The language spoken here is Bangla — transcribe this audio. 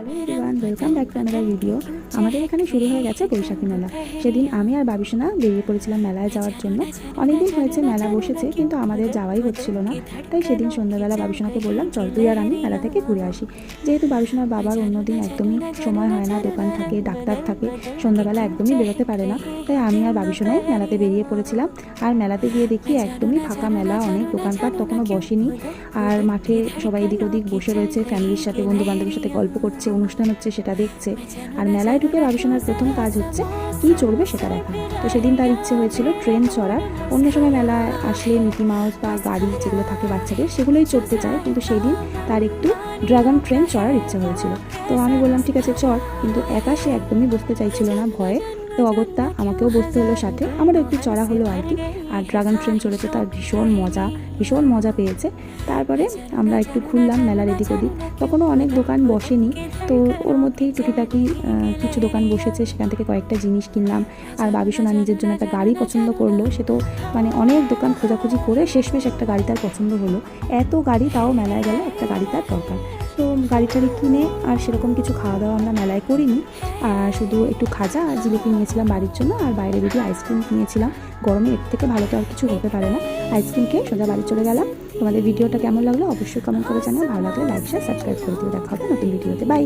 Hello everyone, welcome back to another video. আমাদের এখানে শুরু হয়ে গেছে বৈশাখী মেলা। সেদিন আমি আর বাবিসোনা বেরিয়ে পড়েছিলাম মেলায় যাওয়ার জন্য। অনেকদিন হয়েছে মেলা বসেছে, কিন্তু আমাদের যাওয়াই হচ্ছিল না। তাই সেদিন সন্ধ্যাবেলা বাবিসোনাকে বললাম, চল তুই আর আমি মেলা থেকে ঘুরে আসি। যেহেতু বাবিসোনার বাবার অন্যদিন একদমই সময় হয় না, দোকান থাকে, ডাক্তার থাকে, সন্ধ্যাবেলা একদমই বেরোতে পারে না। তাই আমি আর বাবিসোনাই মেলাতে বেরিয়ে পড়েছিলাম। আর মেলাতে গিয়ে দেখি একদমই ফাঁকা মেলা, অনেক দোকানপাট তখনও বসেনি। আর মাঠে সবাই এদিক ওদিক বসে রয়েছে, ফ্যামিলির সাথে, বন্ধু বান্ধবের সাথে গল্প করছে, অনুষ্ঠান হচ্ছে সেটা দেখছে। আর মেলায় ঢুকে বাবিসোনার প্রথম কাজ হচ্ছে কী চড়বে সেটা দেখা। তো সেদিন তার ইচ্ছে হয়েছিল ট্রেন চড়ার। অন্য সময় মেলায় আসলে মিকি মাউস বা গাড়ি যেগুলো থাকে বাচ্চাদের, সেগুলোই চড়তে চায়, কিন্তু সেদিন তার একটু ড্রাগন ট্রেন চড়ার ইচ্ছে হয়েছিল। তো আমি বললাম ঠিক আছে চড়, কিন্তু একা সে একদমই বসতে চাইছিল না, ভয়ে। তো অগত্যা আমাকেও বসতে হলো সাথে, আমারও একটু চড়া হলো আর কি। আর ড্রাগন ট্রেন চড়েছে, তার ভীষণ মজা পেয়েছে। তারপরে আমরা একটু ঘুরলাম মেলার এদিক ওদিক। তখনও অনেক দোকান বসেনি, তো ওর মধ্যেই টুকিটাকি কিছু দোকান বসেছে, সেখান থেকে কয়েকটা জিনিস কিনলাম। আর বাবিসোনা নিজের জন্য একটা গাড়ি পছন্দ করলো। সে তো মানে অনেক দোকান খোঁজাখুঁজি করে শেষমেশ একটা গাড়ি তার পছন্দ হলো। এত গাড়ি, তাও মেলায় গেলে একটা গাড়ি তার দরকার। তো গাড়ি টাড়ি কিনে আর সেরকম কিছু খাওয়া দাওয়া আমরা মেলায় করিনি। আর শুধু একটু খাজা আর জিলিপি নিয়েছিলাম বাড়ির জন্য, আর বাইরে বেরিয়ে আইসক্রিম কিনেছিলাম। গরমে এর থেকে ভালো তো আর কিছু হতে পারে না। আইসক্রিম খেয়ে সোজা বাড়ি চলে গেলাম। তোমাদের ভিডিওটা কেমন লাগলো অবশ্যই কমেন্ট করে জানাও। ভালো লাগলে লাইক, শেয়ার, সাবস্ক্রাইব করে দিও। দেখা হবে নতুন ভিডিওতে। বাই।